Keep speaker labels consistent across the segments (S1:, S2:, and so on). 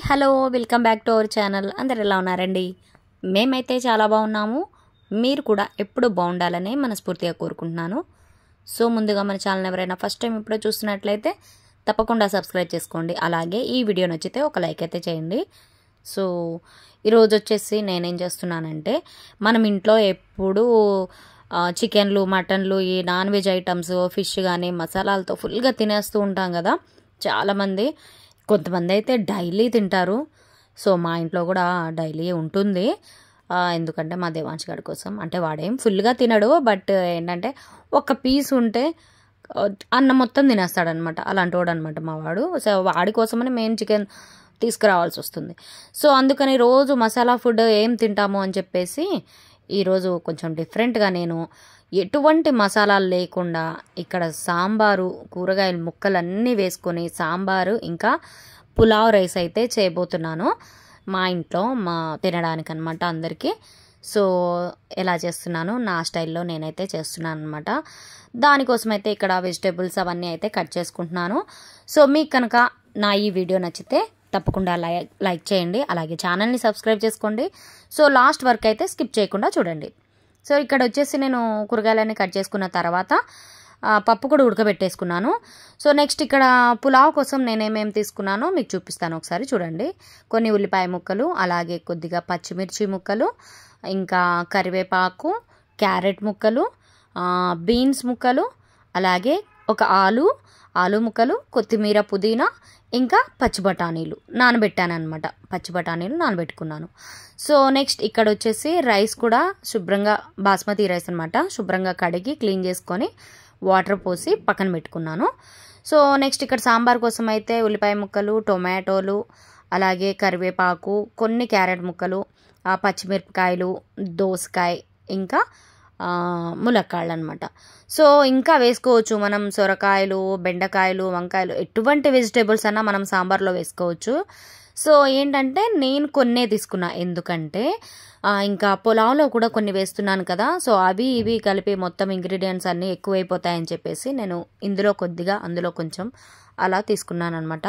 S1: Hello welcome back to our channel. అందరు ఎలా ఉన్నారండి? మేమైతే చాలా బాగున్నాము. మీరు కూడా ఎప్పుడు బాగుండాలని మనస్ఫూర్తిగా కోరుకుంటున్నాను. సో ముందుగా మన ఛానల్ ఎవరైనా ఫస్ట్ టైం ఇప్పుడే చూస్తున్నట్లయితే తప్పకుండా సబ్స్క్రైబ్ చేసుకోండి. అలాగే ఈ వీడియో నచ్చితే ఒక లైక్ అయితే చేయండి. సో ఈరోజు వచ్చేసి నేనేం చేస్తున్నానంటే, మనం ఇంట్లో ఎప్పుడు చికెన్లు మటన్లు ఈ నాన్ వెజ్ ఐటమ్స్ ఫిష్ కానీ మసాలాలతో ఫుల్గా తినేస్తూ ఉంటాం కదా. చాలామంది, కొంతమంది అయితే డైలీ తింటారు. సో మా ఇంట్లో కూడా డైలీ ఉంటుంది. ఎందుకంటే మా దేవాంశ్ గారి కోసం, అంటే వాడేం ఫుల్గా తినడు, బట్ ఏంటంటే ఒక పీస్ ఉంటే అన్నం మొత్తం తినేస్తాడనమాట. అలాంటి వాడు అనమాట మా వాడు. సో వాడి కోసమని మేము చికెన్ తీసుకురావాల్సి వస్తుంది. సో అందుకని రోజు మసాలా ఫుడ్ ఏం తింటాము అని చెప్పేసి ఈరోజు కొంచెం డిఫరెంట్గా నేను ఎటువంటి మసాలాలు లేకుండా ఇక్కడ సాంబారు, కూరగాయల ముక్కలన్నీ వేసుకొని సాంబారు ఇంకా పులావ్ రైస్ అయితే చేయబోతున్నాను మా ఇంట్లో తినడానికి అనమాట అందరికీ. సో ఎలా చేస్తున్నాను నా స్టైల్లో నేనైతే చేస్తున్నాను అనమాట. దానికోసం అయితే ఇక్కడ వెజిటేబుల్స్ అవన్నీ అయితే కట్ చేసుకుంటున్నాను. సో మీకు కనుక నా ఈ వీడియో నచ్చితే తప్పకుండా లైక్ చేయండి. అలాగే ఛానల్ని సబ్స్క్రైబ్ చేసుకోండి. సో లాస్ట్ వరకు అయితే స్కిప్ చేయకుండా చూడండి. సో ఇక్కడ వచ్చేసి నేను కూరగాయలన్నీ కట్ చేసుకున్న తర్వాత పప్పు కూడా ఉడకబెట్టేసుకున్నాను. సో నెక్స్ట్ ఇక్కడ పులావ్ కోసం నేనేమేమి తీసుకున్నానో మీకు చూపిస్తాను, ఒకసారి చూడండి. కొన్ని ఉల్లిపాయ ముక్కలు, అలాగే కొద్దిగా పచ్చిమిర్చి ముక్కలు, ఇంకా కరివేపాకు, క్యారెట్ ముక్కలు, బీన్స్ ముక్కలు, అలాగే ఒక ఆలు ముక్కలు, కొత్తిమీర, పుదీనా, ఇంకా పచ్చి బఠానీలు నానబెట్టాను అనమాట. పచ్చి బఠానీలు నానబెట్టుకున్నాను. సో నెక్స్ట్ ఇక్కడ వచ్చేసి రైస్ కూడా శుభ్రంగా, బాస్మతి రైస్ అనమాట, శుభ్రంగా కడిగి క్లీన్ చేసుకొని వాటర్ పోసి పక్కన పెట్టుకున్నాను. సో నెక్స్ట్ ఇక్కడ సాంబార్ కోసం అయితే ఉల్లిపాయ ముక్కలు, టొమాటోలు, అలాగే కరివేపాకు, కొన్ని క్యారెట్ ముక్కలు, పచ్చిమిరపకాయలు, దోసకాయ, ఇంకా ములక్కాళ్ళు అనమాట. సో ఇంకా వేసుకోవచ్చు మనం సొరకాయలు, బెండకాయలు, వంకాయలు, ఎటువంటి వెజిటేబుల్స్ అన్నా మనం సాంబార్లో వేసుకోవచ్చు. సో ఏంటంటే నేను కొన్నే తీసుకున్నా, ఎందుకంటే ఇంకా పులావ్లో కూడా కొన్ని వేస్తున్నాను కదా. సో అవి ఇవి కలిపి మొత్తం ఇంగ్రీడియంట్స్ అన్నీ ఎక్కువైపోతాయని చెప్పేసి నేను ఇందులో కొద్దిగా అందులో కొంచెం అలా తీసుకున్నాను అనమాట.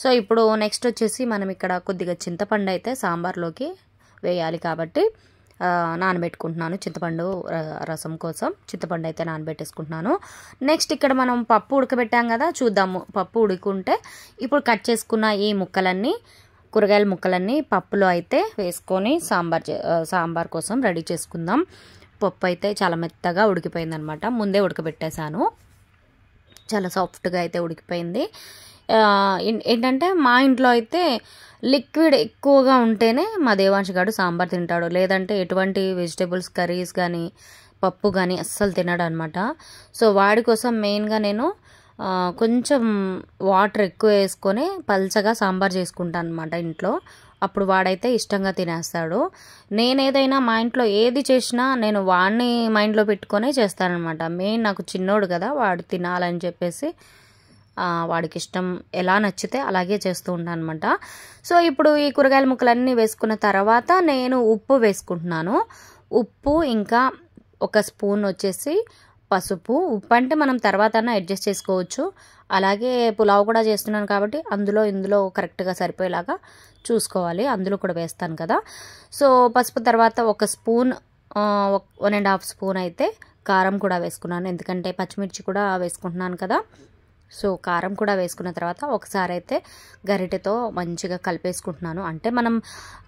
S1: సో ఇప్పుడు నెక్స్ట్ వచ్చేసి మనం ఇక్కడ కొద్దిగా చింతపండు అయితే సాంబార్లోకి వేయాలి కాబట్టి నానబెట్టుకుంటున్నాను. చింతపండు రసం కోసం చింతపండు అయితే నానబెట్టేసుకుంటున్నాను. నెక్స్ట్ ఇక్కడ మనం పప్పు ఉడకబెట్టాం కదా, చూద్దాము. పప్పు ఉడుకుంటే ఇప్పుడు కట్ చేసుకున్న ఈ ముక్కలన్నీ, కూరగాయల ముక్కలన్నీ పప్పులో అయితే వేసుకొని సాంబార్ కోసం రెడీ చేసుకుందాం. పప్పు అయితే చాలా మెత్తగా ఉడికిపోయిందనమాట. ముందే ఉడకబెట్టేశాను, చాలా సాఫ్ట్గా అయితే ఉడికిపోయింది. ఏంటంటే మా ఇంట్లో అయితే లిక్విడ్ ఎక్కువగా ఉంటేనే మా దేవాంశ్ గారు సాంబార్ తింటాడు, లేదంటే ఎటువంటి వెజిటేబుల్స్ కర్రీస్ కానీ పప్పు కానీ అస్సలు తినడు అనమాట. సో వాడి కోసం మెయిన్గా నేను కొంచెం వాటర్ ఎక్కువ వేసుకొని పల్చగా సాంబార్ చేసుకుంటాను అనమాట ఇంట్లో. అప్పుడు వాడైతే ఇష్టంగా తినేస్తాడు. నేను ఏదైనా మా ఇంట్లో ఏది చేసినా నేను వాడిని మైండ్లో పెట్టుకొనే చేస్తానమాట. మెయిన్ నాకు చిన్నోడు కదా, వాడు తినాలని చెప్పేసి వాడికి ఇష్టం ఎలా నచ్చితే అలాగే చేస్తూ ఉంటాను అనమాట. సో ఇప్పుడు ఈ కూరగాయల ముక్కలన్నీ వేసుకున్న తర్వాత నేను ఉప్పు వేసుకుంటున్నాను. ఉప్పు, ఇంకా ఒక స్పూన్ వచ్చేసి పసుపు. ఉప్పు అంటే మనం తర్వాత అడ్జస్ట్ చేసుకోవచ్చు. అలాగే పులావ్ కూడా చేస్తున్నాను కాబట్టి ఇందులో కరెక్ట్గా సరిపోయేలాగా చూసుకోవాలి. అందులో కూడా వేస్తాను కదా. సో పసుపు తర్వాత ఒక స్పూన్, 1.5 స్పూన్ అయితే కారం కూడా వేసుకున్నాను, ఎందుకంటే పచ్చిమిర్చి కూడా వేసుకుంటున్నాను కదా. సో కారం కూడా వేసుకున్న తర్వాత ఒకసారి అయితే గరిటెతో మంచిగా కలిపేసుకుంటున్నాను. అంటే మనం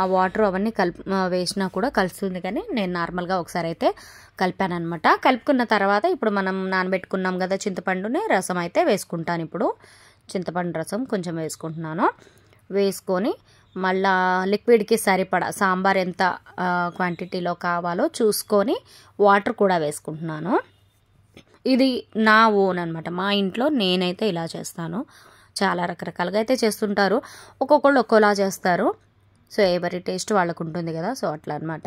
S1: ఆ వాటర్ అవన్నీ వేసినా కూడా కలుస్తుంది, కానీ నేను నార్మల్గా ఒకసారి అయితే కలిపాను అనమాట. కలుపుకున్న తర్వాత ఇప్పుడు మనం నానబెట్టుకున్నాం కదా చింతపండుని, రసం అయితే వేసుకుంటాను. ఇప్పుడు చింతపండు రసం కొంచెం వేసుకుంటున్నాను. వేసుకొని మళ్ళా లిక్విడ్కి సరిపడా సాంబార్ ఎంత క్వాంటిటీలో కావాలో చూసుకొని వాటర్ కూడా వేసుకుంటున్నాను. ఇది నా ఓన్ అనమాట. మా ఇంట్లో నేనైతే ఇలా చేస్తాను. చాలా రకరకాలుగా అయితే చేస్తుంటారు, ఒక్కొక్కళ్ళు ఒక్కోలా చేస్తారు. సో ఎవరి టేస్ట్ వాళ్ళకు ఉంటుంది కదా. సో అట్లా అనమాట.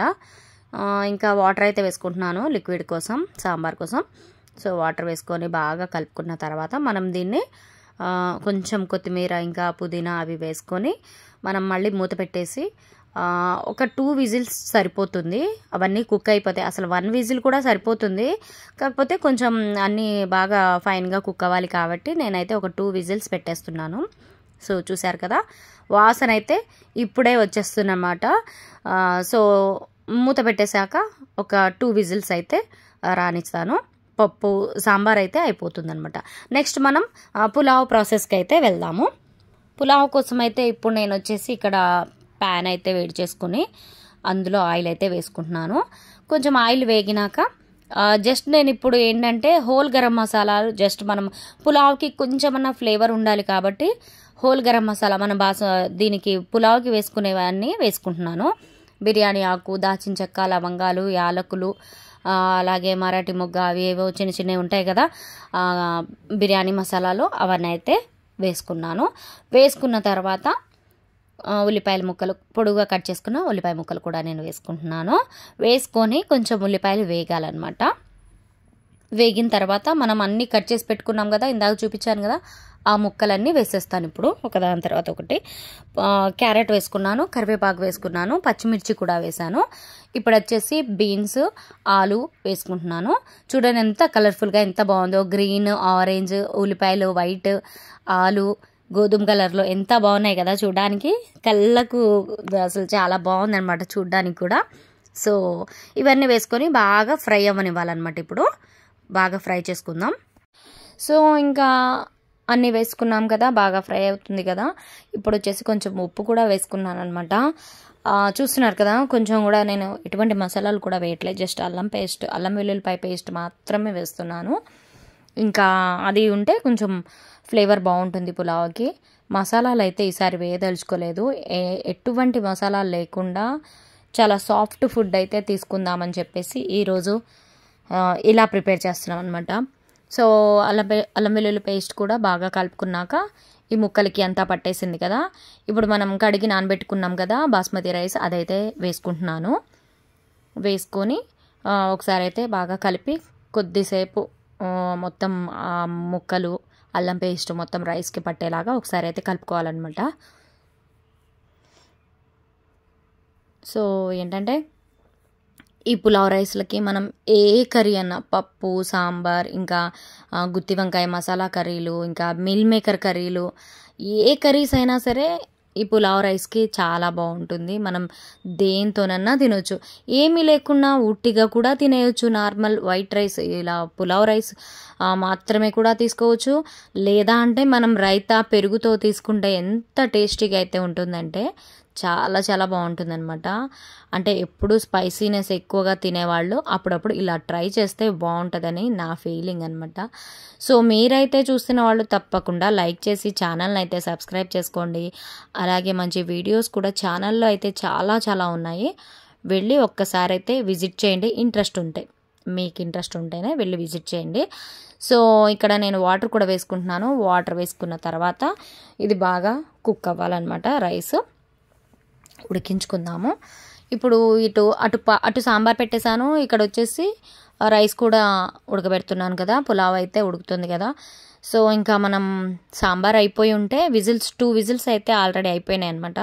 S1: ఇంకా వాటర్ అయితే వేసుకుంటున్నాను లిక్విడ్ కోసం, సాంబార్ కోసం. సో వాటర్ వేసుకొని బాగా కలుపుకున్న తర్వాత మనం దీన్ని కొంచెం కొత్తిమీర, ఇంకా పుదీనా అవి వేసుకొని మనం మళ్ళీ మూత పెట్టేసి ఒక 2 విజిల్స్ సరిపోతుంది. అవన్నీ కుక్ అయిపోతాయి. అసలు 1 విజిల్ కూడా సరిపోతుంది, కాకపోతే కొంచెం అన్నీ బాగా ఫైన్గా కుక్ అవ్వాలి కాబట్టి నేనైతే ఒక 2 విజిల్స్ పెట్టేస్తున్నాను. సో చూసారు కదా, వాసన అయితే ఇప్పుడే వచ్చేస్తుందన్నమాట. సో మూత పెట్టేశాక ఒక 2 విజిల్స్ అయితే రానిస్తాను. పప్పు సాంబార్ అయితే అయిపోతుందన్నమాట. నెక్స్ట్ మనం పులావ్ ప్రాసెస్కి అయితే వెళ్దాము. పులావ్ కోసం అయితే ఇప్పుడు నేను వచ్చేసి ఇక్కడ ప్యాన్ అయితే వేడి చేసుకుని అందులో ఆయిల్ అయితే వేసుకుంటున్నాను. కొంచెం ఆయిల్ వేగినాక జస్ట్ నేను ఇప్పుడు ఏంటంటే హోల్ గరం మసాలాలు, జస్ట్ మనం పులావ్కి కొంచెమన్నా ఫ్లేవర్ ఉండాలి కాబట్టి హోల్ గరం మసాలా మనం దీనికి పులావ్కి వేసుకునేవన్నీ వేసుకుంటున్నాను. బిర్యానీ ఆకు, దాచిన చెక్క, లవంగాలు, యాలకులు, అలాగే మరాఠీ మొగ్గ, అవి ఏవో చిన్న చిన్నవి ఉంటాయి కదా బిర్యానీ మసాలాలు, అవన్నీ అయితే వేసుకున్నాను. వేసుకున్న తర్వాత ఉల్లిపాయల ముక్కలు, పొడుగుగా కట్ చేసుకున్న ఉల్లిపాయ ముక్కలు కూడా నేను వేసుకుంటున్నాను. వేసుకొని కొంచెం ఉల్లిపాయలు వేగాలన్నమాట. వేగిన తర్వాత మనం అన్నీ కట్ చేసి పెట్టుకున్నాం కదా, ఇందాక చూపించాను కదా, ఆ ముక్కలన్నీ వేసేస్తాను ఇప్పుడు ఒకదాని తర్వాత ఒకటి. క్యారెట్ వేసుకున్నాను, కరివేపాకు వేసుకున్నాను, పచ్చిమిర్చి కూడా వేసాను. ఇప్పుడు వచ్చేసి బీన్స్, ఆలు వేసుకుంటున్నాను. చూడండి ఎంత కలర్ఫుల్గా ఎంత బాగుందో, గ్రీన్, ఆరెంజ్, ఉల్లిపాయలు వైట్, ఆలు గోధుమ కలర్లో ఎంత బాగున్నాయి కదా చూడడానికి, కళ్ళకు అసలు చాలా బాగుందన్నమాట చూడడానికి కూడా. సో ఇవన్నీ వేసుకొని బాగా ఫ్రై అవ్వనివ్వాలన్నమాట. ఇప్పుడు బాగా ఫ్రై చేసుకుందాం. సో ఇంకా అన్నీ వేసుకున్నాం కదా, బాగా ఫ్రై అవుతుంది కదా. ఇప్పుడు వచ్చేసి కొంచెం ఉప్పు కూడా వేసుకున్నాను అనమాట. చూస్తున్నారు కదా, కొంచెం కూడా నేను ఎటువంటి మసాలాలు కూడా వేయట్లేదు, జస్ట్ అల్లం వెల్లుల్లిపాయ పేస్ట్ మాత్రమే వేస్తున్నాను. ఇంకా అది ఉంటే కొంచెం ఫ్లేవర్ బాగుంటుంది పులావ్కి. మసాలాలు అయితే ఈసారి వేయదలుచుకోలేదు, ఎటువంటి మసాలాలు లేకుండా చాలా సాఫ్ట్ ఫుడ్ అయితే తీసుకుందామని చెప్పేసి ఈరోజు ఇలా ప్రిపేర్ చేస్తున్నాం అనమాట. సో అల్లం వెల్లుల్లి పేస్ట్ కూడా బాగా కలుపుకున్నాక ఈ ముక్కలకి అంతా పట్టేసింది కదా. ఇప్పుడు మనం కడిగి నానబెట్టుకున్నాం కదా బాస్మతి రైస్, అదైతే వేసుకుంటున్నాను. వేసుకొని ఒకసారి అయితే బాగా కలిపి కొద్దిసేపు మొత్తం ముక్కలు, అల్లం పేస్ట్ మొత్తం రైస్కి పట్టేలాగా ఒకసారి అయితే కలుపుకోవాలన్నమాట. సో ఏంటంటే ఈ పులావ్ రైస్లకి మనం ఏ కర్రీ అన్నా, పప్పు, సాంబార్, ఇంకా గుత్తి వంకాయ మసాలా కర్రీలు, ఇంకా మిల్ మేకర్ కర్రీలు, ఏ కర్రీస్ అయినా సరే ఈ పులావ్ రైస్కి చాలా బాగుంటుంది. మనం దేంతోనన్నా తినొచ్చు, ఏమీ లేకున్నా ఉట్టిగా కూడా తినేయచ్చు. నార్మల్ వైట్ రైస్, ఇలా పులావ్ రైస్ మాత్రమే కూడా తీసుకోవచ్చు. లేదా అంటే మనం రైతా పెరుగుతో తీసుకుంటే ఎంత టేస్టీగా అయితే ఉంటుందంటే చాలా చాలా బాగుంటుందన్నమాట. అంటే ఎప్పుడు స్పైసీనెస్ ఎక్కువగా తినేవాళ్ళు అప్పుడప్పుడు ఇలా ట్రై చేస్తే బాగుంటుందని నా ఫీలింగ్ అనమాట. సో మీరైతే చూస్తున్న వాళ్ళు తప్పకుండా లైక్ చేసి ఛానల్ని అయితే సబ్స్క్రైబ్ చేసుకోండి. అలాగే మంచి వీడియోస్ కూడా ఛానల్లో అయితే చాలా చాలా ఉన్నాయి, వెళ్ళి ఒక్కసారి అయితే విజిట్ చేయండి. మీకు ఇంట్రెస్ట్ ఉంటేనే వెళ్ళి విజిట్ చేయండి. సో ఇక్కడ నేను వాటర్ కూడా వేసుకుంటున్నాను. వాటర్ వేసుకున్న తర్వాత ఇది బాగా కుక్ అవ్వాలన్నమాట. రైస్ ఉడికించుకుందాము. ఇప్పుడు అటు సాంబార్ పెట్టేశాను, ఇక్కడ వచ్చేసి రైస్ కూడా ఉడకబెడుతున్నాను కదా, పులావ్ అయితే ఉడుకుతుంది కదా. సో ఇంకా మనం సాంబార్ అయిపోయి ఉంటే 2 విజిల్స్ అయితే ఆల్రెడీ అయిపోయినాయి అనమాట.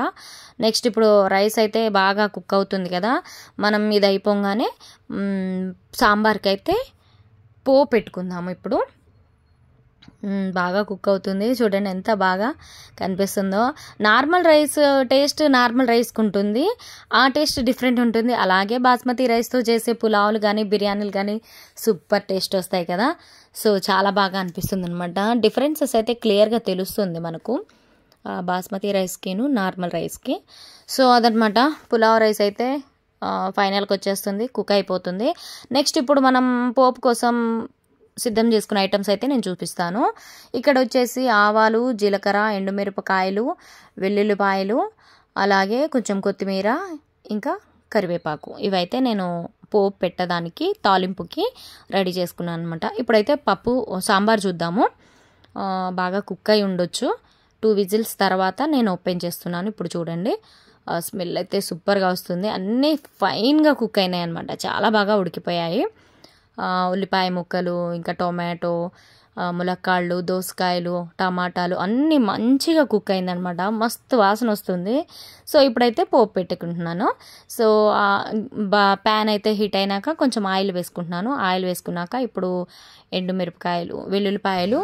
S1: నెక్స్ట్ ఇప్పుడు రైస్ అయితే బాగా కుక్ అవుతుంది కదా, మనం ఇది అయిపోగానే సాంబార్కి అయితే పోపు పెట్టుకుందాము. ఇప్పుడు బాగా కుక్ అవుతుంది, చూడండి ఎంత బాగా కనిపిస్తుందో. నార్మల్ రైస్ టేస్ట్ నార్మల్ రైస్కి ఉంటుంది, ఆ టేస్ట్ డిఫరెంట్ ఉంటుంది. అలాగే బాస్మతి రైస్తో చేసే పులావులు కానీ బిర్యానీలు కానీ సూపర్ టేస్ట్ వస్తాయి కదా. సో చాలా బాగా అనిపిస్తుంది అనమాట. డిఫరెన్సెస్ అయితే క్లియర్గా తెలుస్తుంది మనకు బాస్మతి రైస్కిను నార్మల్ రైస్కి. సో అదనమాట, పులావ్ రైస్ అయితే ఫైనల్కి వచ్చేస్తుంది, కుక్ అయిపోతుంది. నెక్స్ట్ ఇప్పుడు మనం పోపు కోసం సిద్ధం చేసుకున్న ఐటమ్స్ అయితే నేను చూపిస్తాను. ఇక్కడ వచ్చేసి ఆవాలు, జీలకర్ర, ఎండుమిరపకాయలు, వెల్లుల్లిపాయలు, అలాగే కొంచెం కొత్తిమీర, ఇంకా కరివేపాకు, ఇవైతే నేను పోపు పెట్టడానికి తాలింపుకి రెడీ చేసుకున్నాను అనమాట. ఇప్పుడైతే సాంబార్ చూద్దాము. బాగా కుక్ అయి ఉండొచ్చు. 2 విజిల్స్ తర్వాత నేను ఓపెన్ చేస్తున్నాను. ఇప్పుడు చూడండి, స్మెల్ అయితే సూపర్గా వస్తుంది. అన్నీ ఫైన్గా కుక్ అయినాయి అనమాట, చాలా బాగా ఉడికిపోయాయి. ఉల్లిపాయ ముక్కలు, ఇంకా టొమాటో, ములక్కాళ్ళు, దోసకాయలు, టమాటాలు అన్నీ మంచిగా కుక్ అయిందనమాట. మస్తు వాసన వస్తుంది. సో ఇప్పుడైతే పోపు పెట్టుకుంటున్నాను. సో ప్యాన్ అయితే హీట్ అయినాక కొంచెం ఆయిల్ వేసుకుంటున్నాను. ఆయిల్ వేసుకున్నాక ఇప్పుడు ఎండుమిరపకాయలు, వెల్లుల్లిపాయలు,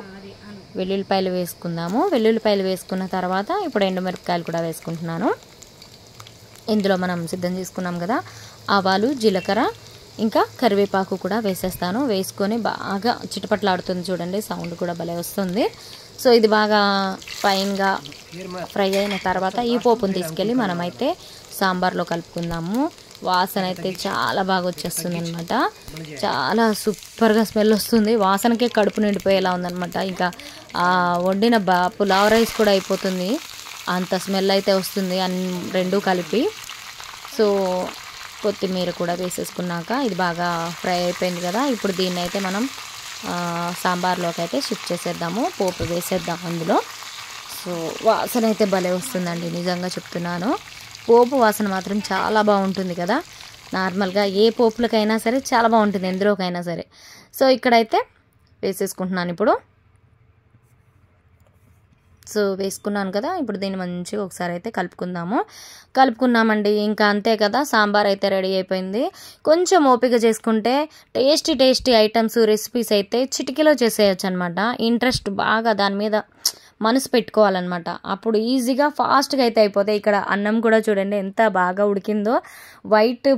S1: వెల్లుల్లిపాయలు వేసుకుందాము. వెల్లుల్లిపాయలు వేసుకున్న తర్వాత ఇప్పుడు ఎండుమిరపకాయలు కూడా వేసుకుంటున్నాను. ఇందులో మనం సిద్ధం చేసుకున్నాం కదా ఆవాలు, జీలకర్ర, ఇంకా కరివేపాకు కూడా వేసేస్తాను. వేసుకొని బాగా చిటపట్లాడుతుంది చూడండి, సౌండ్ కూడా భలే వస్తుంది. సో ఇది బాగా ఫైన్గా ఫ్రై అయిన తర్వాత ఈ పోపుని తీసుకెళ్ళి మనమైతే సాంబార్లో కలుపుకుందాము. వాసన అయితే చాలా బాగా వచ్చేస్తుంది అనమాట. చాలా సూపర్గా స్మెల్ వస్తుంది. వాసనకే కడుపు నిండిపోయేలా ఉందనమాట. ఇంకా వండిన పులావ్ రైస్ కూడా అయిపోతుంది, అంత స్మెల్ అయితే వస్తుంది రెండు కలిపి. సో కొత్తిమీర కూడా వేసేసుకున్నాక ఇది బాగా ఫ్రై అయిపోయింది కదా. ఇప్పుడు దీన్ని అయితే మనం సాంబార్లోకి అయితే షిఫ్ట్ చేసేద్దాము. పోపు వేసేద్దాం అందులో. సో వాసన అయితే భలే వస్తుందండి, నిజంగా చెప్తున్నాను. పోపు వాసన మాత్రం చాలా బాగుంటుంది కదా. నార్మల్గా ఏ పోపులకైనా సరే చాలా బాగుంటుంది, ఎందులోకైనా సరే. సో ఇక్కడైతే వేసేసుకుంటున్నాను ఇప్పుడు. సో వేసుకున్నాను కదా. ఇప్పుడు దీన్ని మంచిగా ఒకసారి అయితే కలుపుకున్నామండి. ఇంకా అంతే కదా, సాంబార్ అయితే రెడీ అయిపోయింది. కొంచెం ఓపిక చేసుకుంటే టేస్టీ ఐటమ్స్, రెసిపీస్ అయితే చిటికీలో చేసేయచ్చు అనమాట. ఇంట్రెస్ట్ బాగా దాని మీద మనసు పెట్టుకోవాలన్నమాట. అప్పుడు ఈజీగా ఫాస్ట్గా అయితే అయిపోతాయి. ఇక్కడ అన్నం కూడా చూడండి ఎంత బాగా ఉడికిందో. వైట్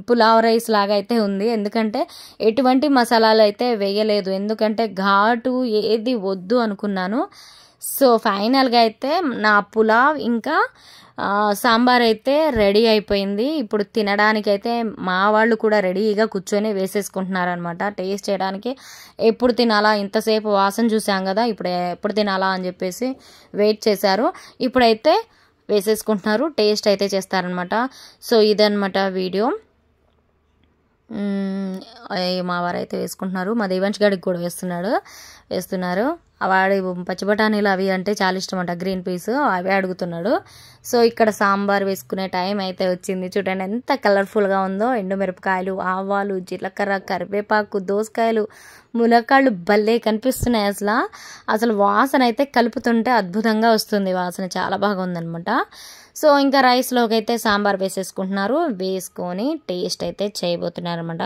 S1: పులావ్ రైస్ లాగా అయితే ఉంది, ఎందుకంటే ఎటువంటి మసాలాలు అయితే వేయలేదు, ఎందుకంటే ఘాటు ఏది వద్దు అనుకున్నాను. సో ఫైనల్గా అయితే నా పులావ్ ఇంకా సాంబార్ అయితే రెడీ అయిపోయింది. ఇప్పుడు తినడానికి అయితే మా వాళ్ళు కూడా రెడీగా కూర్చొని వేసేసుకుంటున్నారనమాట. టేస్ట్ చేయడానికి ఎప్పుడు తినాలా, ఇంతసేపు వాసన చూసాం కదా, ఇప్పుడు ఎప్పుడు తినాలా అని చెప్పేసి వెయిట్ చేశారు. ఇప్పుడైతే వేసేసుకుంటున్నారు, టేస్ట్ అయితే చేస్తారనమాట. సో ఇదనమాట వీడియో. మా వారైతే వేసుకుంటున్నారు, మా దేవాంశ్ గారికి కూడా వేస్తున్నారు. వాడి పచ్చి బఠానీలు అవి అంటే చాలా ఇష్టం అంట, గ్రీన్ పీస్ అవి అడుగుతున్నాడు. సో ఇక్కడ సాంబార్ వేసుకునే టైం అయితే వచ్చింది. చూడండి ఎంత కలర్ఫుల్గా ఉందో. ఎండుమిరపకాయలు, ఆవాలు, జీలకర్ర, కరివేపాకు, దోసకాయలు, ములక్కాళ్ళు భలే కనిపిస్తున్నాయి. అసలు వాసన అయితే కలుపుతుంటే అద్భుతంగా వస్తుంది, వాసన చాలా బాగా ఉందనమాట. సో ఇంకా రైస్లోకి అయితే సాంబార్ వేసేసుకుంటున్నారు, వేసుకొని టేస్ట్ అయితే చేయబోతున్నారు అనమాట.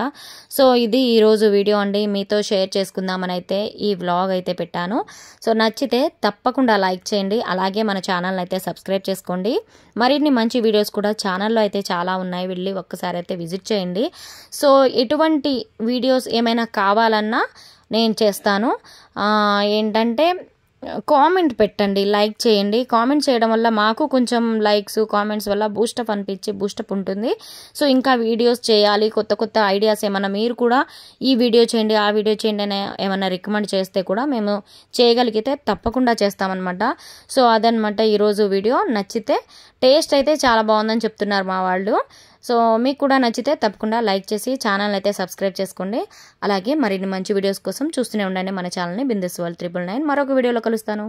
S1: సో ఇది ఈరోజు వీడియో అండి, మీతో షేర్ చేసుకుందామని అయితే ఈ వ్లాగ్ అయితే పెట్టాను. సో నచ్చితే తప్పకుండా లైక్ చేయండి, అలాగే మన ఛానల్ని అయితే సబ్స్క్రైబ్ చేసుకోండి. మరిన్ని మంచి వీడియోస్ కూడా ఛానల్లో అయితే చాలా ఉన్నాయి, వెళ్ళి ఒక్కసారి అయితే విజిట్ చేయండి. సో ఎటువంటి వీడియోస్ ఏమైనా కావాలన్నా నేను చేస్తాను. ఏంటంటే కామెంట్ పెట్టండి, లైక్ చేయండి. కామెంట్ చేయడం వల్ల మాకు కొంచెం లైక్స్, కామెంట్స్ వల్ల బూస్టప్ ఉంటుంది. సో ఇంకా వీడియోస్ చేయాలి, కొత్త ఐడియాస్ ఏమన్నా మీరు కూడా ఈ వీడియో చేయండి, ఆ వీడియో చేయండి అని ఏమన్నా రికమెండ్ చేస్తే కూడా మేము చేయగలిగితే తప్పకుండా చేస్తామన్నమాట. సో అదనమాట ఈరోజు వీడియో. నచ్చితే టేస్ట్ అయితే చాలా బాగుందని చెప్తున్నారు మా వాళ్ళు. సో మీకు కూడా నచ్చితే తప్పకుండా లైక్ చేసి ఛానల్ అయితే సబ్స్క్రైబ్ చేసుకోండి. అలాగే మరిన్ని మంచి వీడియోస్ కోసం చూస్తూనే ఉండండి మన ఛానల్ని, బిందెస్ వరల్డ్ 999. మరొక వీడియోలో కలుస్తాను.